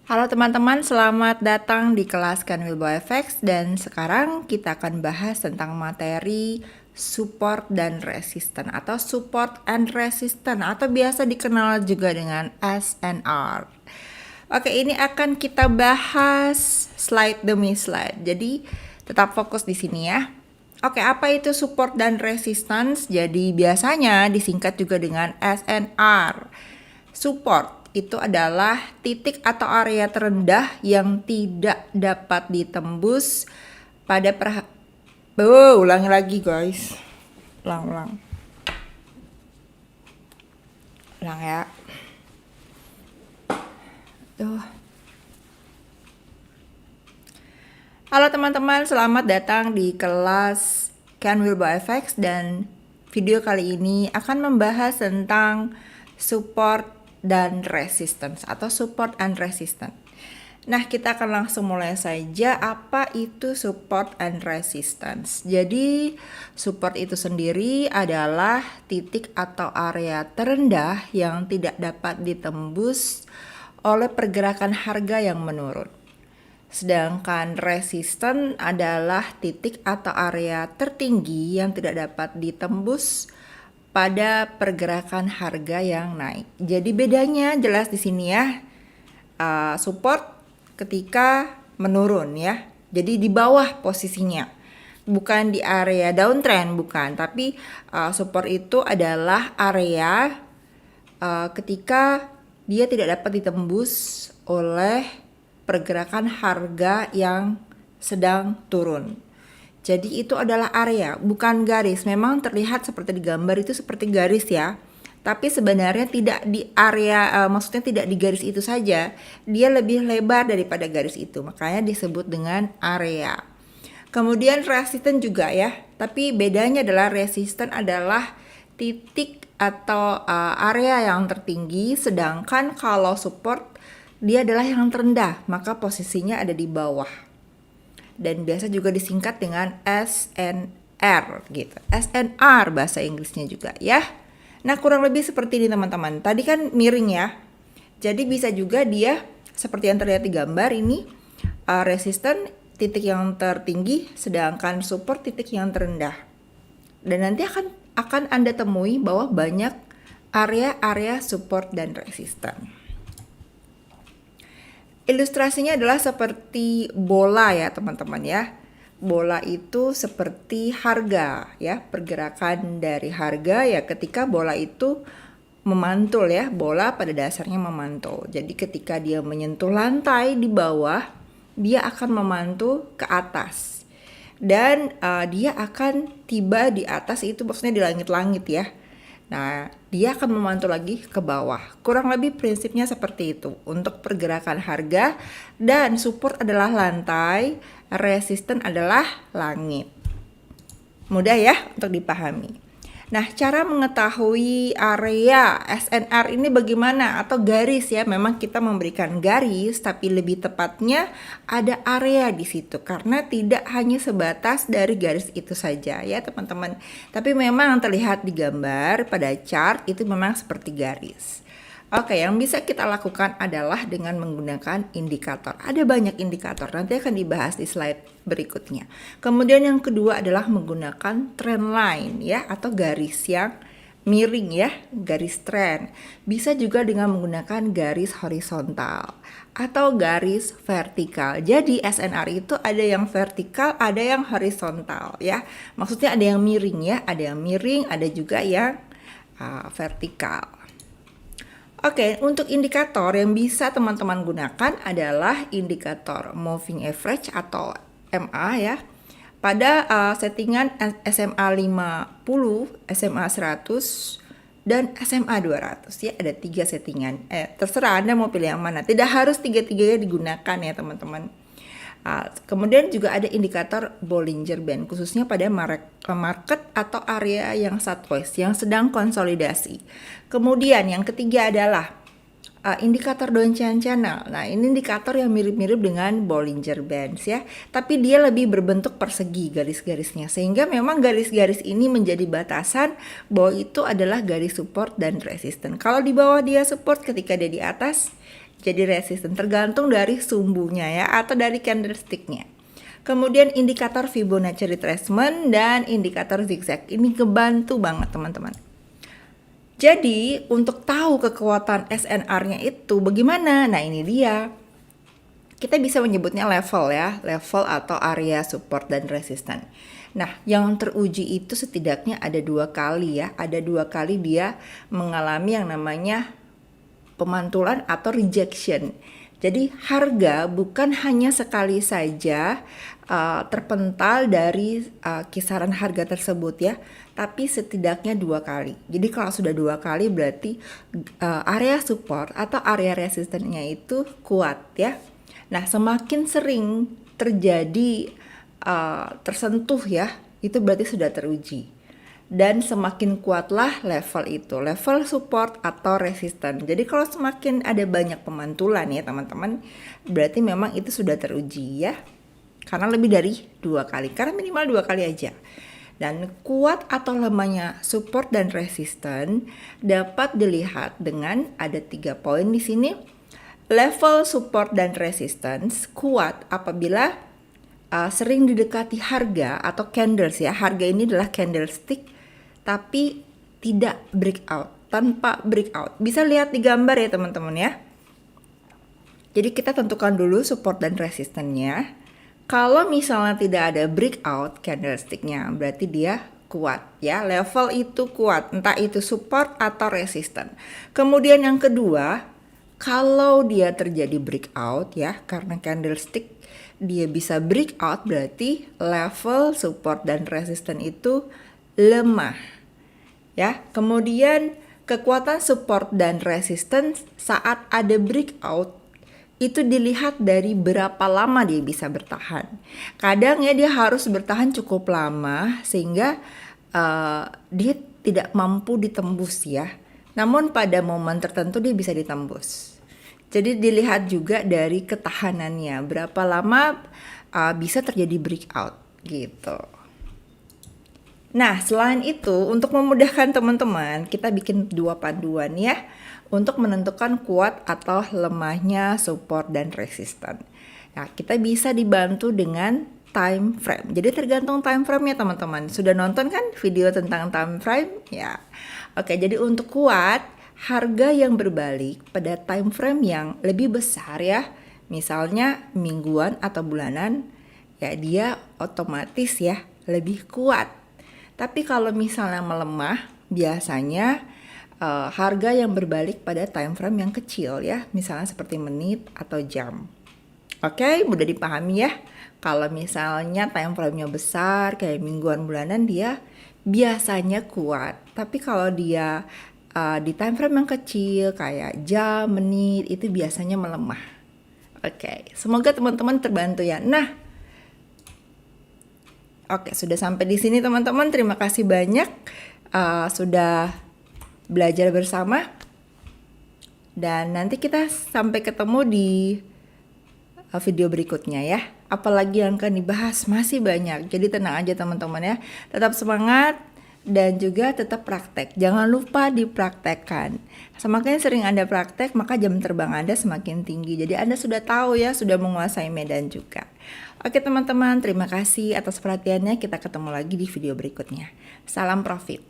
Halo teman-teman, selamat datang di kelas Kanwilbo FX dan sekarang kita akan bahas tentang materi support dan resisten atau support and resistance atau biasa dikenal juga dengan SNR. Oke, ini akan kita bahas slide demi slide. Jadi tetap fokus di sini ya. Oke, apa itu support dan resistance? Jadi biasanya disingkat juga dengan SNR. Support itu adalah titik atau area terendah yang tidak dapat ditembus pada ulangi lagi guys. Ulang ya. Halo teman-teman, selamat datang di kelas Kanwilbo FX dan video kali ini akan membahas tentang support dan resistance atau support and resistance. Nah, kita akan langsung mulai saja. Apa itu support and resistance? Jadi, support itu sendiri adalah titik atau area terendah yang tidak dapat ditembus oleh pergerakan harga yang menurun. Sedangkan resisten adalah titik atau area tertinggi yang tidak dapat ditembus pada pergerakan harga yang naik. Jadi bedanya jelas di sini ya. Support ketika menurun ya. Jadi di bawah posisinya. Bukan di area downtrend, bukan. Tapi support itu adalah area ketika dia tidak dapat ditembus oleh pergerakan harga yang sedang turun. Jadi itu adalah area, bukan garis. Memang terlihat seperti di gambar itu seperti garis ya. Tapi sebenarnya tidak di area, maksudnya tidak di garis itu saja. Dia lebih lebar daripada garis itu. Makanya disebut dengan area. Kemudian resisten juga ya. Tapi bedanya adalah resisten adalah titik atau area yang tertinggi. Sedangkan kalau support dia adalah yang terendah. Maka posisinya ada di bawah. Dan biasa juga disingkat dengan SNR gitu. SNR bahasa Inggrisnya juga ya. Nah, kurang lebih seperti ini teman-teman. Tadi kan miring ya. Jadi bisa juga dia seperti yang terlihat di gambar ini resisten titik yang tertinggi sedangkan support titik yang terendah. Dan nanti akan Anda temui bahwa banyak area-area support dan resisten. Ilustrasinya adalah seperti bola ya teman-teman ya. Bola itu seperti harga ya, pergerakan dari harga ya ketika bola itu memantul ya. Bola pada dasarnya memantul. Jadi ketika dia menyentuh lantai di bawah, dia akan memantul ke atas. Dan dia akan tiba di atas itu maksudnya di langit-langit ya. Nah, dia akan memantul lagi ke bawah. Kurang lebih prinsipnya seperti itu untuk pergerakan harga, dan support adalah lantai, resisten adalah langit. Mudah ya untuk dipahami. Nah, cara mengetahui area SNR ini bagaimana atau garis ya? Memang kita memberikan garis, tapi lebih tepatnya ada area di situ karena tidak hanya sebatas dari garis itu saja ya, teman-teman. Tapi memang terlihat di gambar pada chart itu memang seperti garis. Oke, yang bisa kita lakukan adalah dengan menggunakan indikator. Ada banyak indikator, nanti akan dibahas di slide berikutnya. Kemudian yang kedua adalah menggunakan trend line ya, atau garis yang miring ya, garis trend. Bisa juga dengan menggunakan garis horizontal atau garis vertikal. Jadi SNR itu ada yang vertikal, ada yang horizontal ya. Maksudnya ada yang miring ya, ada yang miring, ada juga yang vertikal. Oke, untuk indikator yang bisa teman-teman gunakan adalah indikator moving average atau MA ya. Pada settingan SMA 50, SMA 100 dan SMA 200 ya, ada 3 settingan. Terserah Anda mau pilih yang mana. Tidak harus tiga-tiganya digunakan ya, teman-teman. Kemudian juga ada indikator Bollinger Band khususnya pada market atau area yang sideways yang sedang konsolidasi. Kemudian yang ketiga adalah indikator downtrend channel. Nah, ini indikator yang mirip-mirip dengan Bollinger Bands ya, tapi dia lebih berbentuk persegi garis-garisnya, sehingga memang garis-garis ini menjadi batasan bahwa itu adalah garis support dan resisten. Kalau di bawah dia support, ketika dia di atas jadi resisten, tergantung dari sumbunya ya atau dari candlesticknya. Kemudian indikator Fibonacci retracement dan indikator zigzag ini ngebantu banget teman-teman. Jadi untuk tahu kekuatan SNR-nya itu bagaimana? Nah ini dia. Kita bisa menyebutnya level ya, level atau area support dan resisten. Nah, yang teruji itu setidaknya ada 2 kali ya, ada 2 kali dia mengalami yang namanya pemantulan atau rejection. Jadi harga bukan hanya sekali saja terpental dari kisaran harga tersebut ya, tapi setidaknya 2 kali. Jadi kalau sudah 2 kali berarti area support atau area resistennya itu kuat ya. Nah, semakin sering terjadi tersentuh ya, itu berarti sudah teruji. Dan semakin kuatlah level itu, level support atau resisten. Jadi kalau semakin ada banyak pemantulan ya teman-teman, berarti memang itu sudah teruji ya. Karena lebih dari 2 kali, karena minimal 2 kali aja. Dan kuat atau lemahnya support dan resisten dapat dilihat dengan ada 3 poin di sini. Level support dan resistance kuat apabila sering didekati harga atau candles ya. Harga ini adalah candlestick tapi tidak breakout, tanpa breakout. Bisa lihat di gambar ya teman-teman ya. Jadi kita tentukan dulu support dan resistennya. Kalau misalnya tidak ada breakout candlesticknya, berarti dia kuat ya. Level itu kuat, entah itu support atau resisten. Kemudian yang kedua, kalau dia terjadi breakout ya, karena candlestick dia bisa breakout, berarti level support dan resisten itu lemah. Ya, kemudian kekuatan support dan resistance saat ada breakout itu dilihat dari berapa lama dia bisa bertahan. Kadang ya dia harus bertahan cukup lama sehingga dia tidak mampu ditembus ya. Namun pada momen tertentu dia bisa ditembus. Jadi dilihat juga dari ketahanannya, berapa lama bisa terjadi breakout gitu. Nah, selain itu, untuk memudahkan teman-teman, kita bikin 2 panduan ya, untuk menentukan kuat atau lemahnya support dan resisten. Nah, kita bisa dibantu dengan time frame. Jadi tergantung time frame ya teman-teman. Sudah nonton kan video tentang time frame? Ya. Oke, jadi untuk kuat, harga yang berbalik pada time frame yang lebih besar ya, misalnya mingguan atau bulanan, ya dia otomatis ya lebih kuat. Tapi kalau misalnya melemah, biasanya harga yang berbalik pada time frame yang kecil ya, misalnya seperti menit atau jam. Oke, mudah dipahami ya. Kalau misalnya time frame-nya besar kayak mingguan bulanan, dia biasanya kuat. Tapi kalau dia di time frame yang kecil kayak jam, menit, itu biasanya melemah. Oke, semoga teman-teman terbantu ya. Nah, oke, sudah sampai di sini teman-teman. Terima kasih banyak sudah belajar bersama. Dan nanti kita sampai ketemu di video berikutnya ya. Apalagi yang akan dibahas masih banyak. Jadi tenang aja teman-teman ya. Tetap semangat dan juga tetap praktek. Jangan lupa dipraktekkan. Semakin sering Anda praktek, maka jam terbang Anda semakin tinggi. Jadi Anda sudah tahu ya, sudah menguasai medan juga. Oke teman-teman, terima kasih atas perhatiannya. Kita ketemu lagi di video berikutnya. Salam profit.